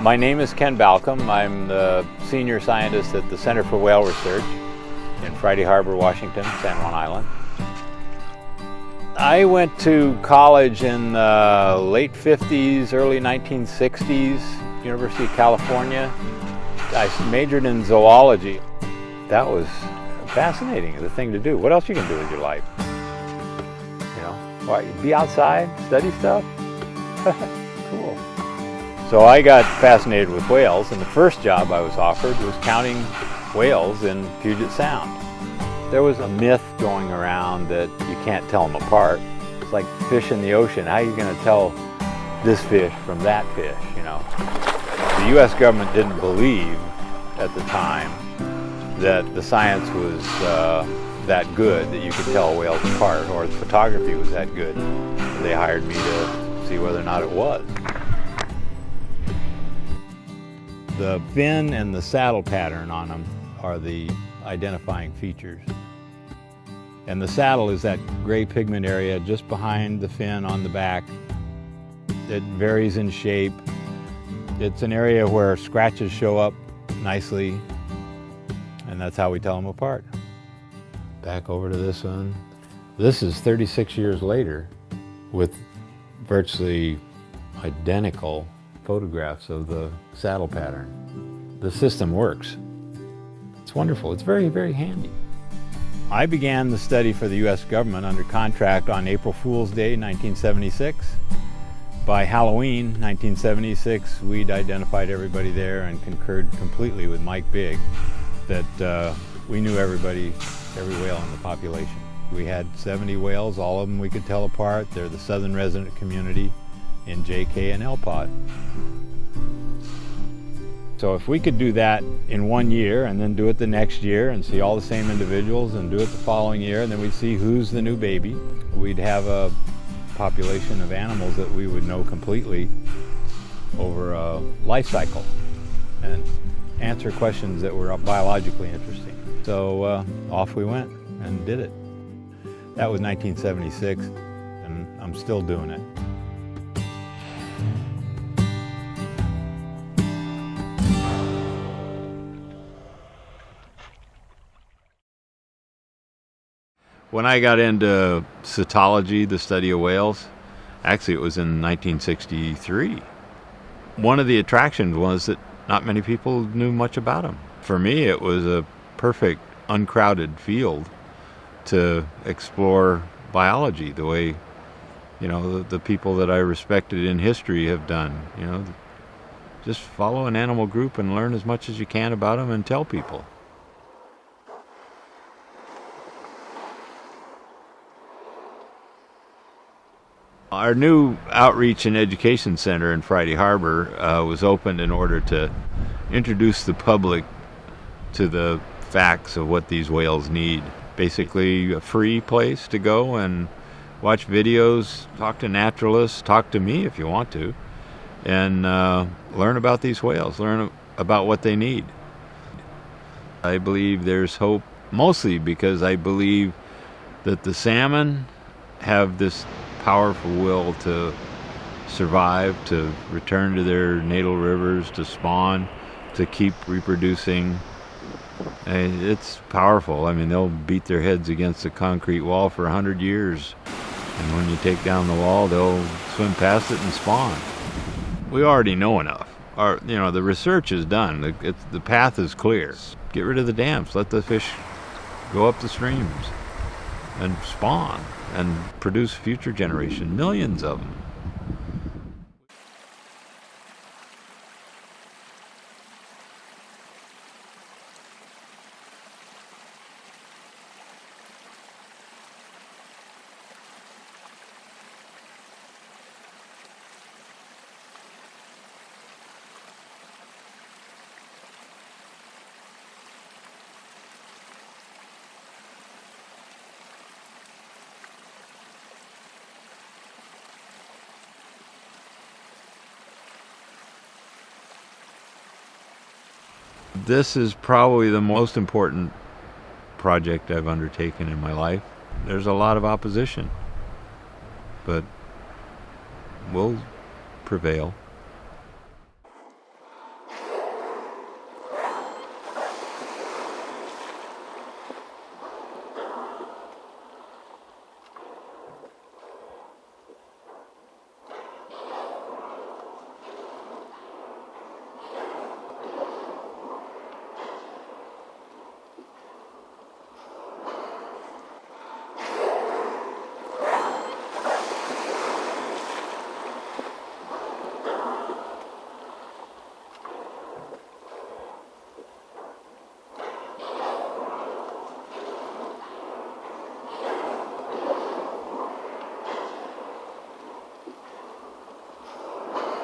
My name is Ken Balcomb. I'm the senior scientist at the Center for Whale Research in Friday Harbor, Washington, San Juan Island. I went to college in the late 50s, early 1960s, University of California. I majored in zoology. That was fascinating, the thing to do. What else you can do with your life? You know, why, be outside, study stuff? Cool. So I got fascinated with whales, and the first job I was offered was counting whales in Puget Sound. There was a myth going around that you can't tell them apart. It's like fish in the ocean. How are you going to tell this fish from that fish, you know? The U.S. government didn't believe at the time that the science was that good that you could tell whales apart, or the photography was that good. They hired me to see whether or not it was. The fin and the saddle pattern on them are the identifying features. And the saddle is that gray pigment area just behind the fin on the back. It varies in shape. It's an area where scratches show up nicely, and that's how we tell them apart. Back over to this one. This is 36 years later with virtually identical photographs of the saddle pattern. The system works. It's wonderful. It's very, very handy. I began the study for the U.S. government under contract on April Fool's Day, 1976. By Halloween, 1976, we'd identified everybody there and concurred completely with Mike Bigg that we knew everybody, every whale in the population. We had 70 whales, all of them we could tell apart. They're the southern resident community in J, K, and L pod. So if we could do that in 1 year and then do it the next year and see all the same individuals and do it the following year, and then we'd see who's the new baby, we'd have a population of animals that we would know completely over a life cycle and answer questions that were biologically interesting. So off we went and did it. That was 1976, and I'm still doing it. When I got into cetology, the study of whales, actually it was in 1963. One of the attractions was that not many people knew much about them. For me, it was a perfect, uncrowded field to explore biology the way, you know, the people that I respected in history have done. You know, just follow an animal group and learn as much as you can about them and tell people. Our new outreach and education center in Friday Harbor was opened in order to introduce the public to the facts of what these whales need. Basically a free place to go and watch videos, talk to naturalists, talk to me if you want to, and learn about these whales, learn about what they need. I believe there's hope, mostly because I believe that the salmon have this powerful will to survive, to return to their natal rivers, to spawn, to keep reproducing. And it's powerful. I mean, they'll beat their heads against the concrete wall for 100 years. And when you take down the wall, they'll swim past it and spawn. We already know enough. The research is done. The path is clear. Get rid of the dams. Let the fish go up the streams and spawn and produce future generation, millions of them. This is probably the most important project I've undertaken in my life. There's a lot of opposition, but we'll prevail.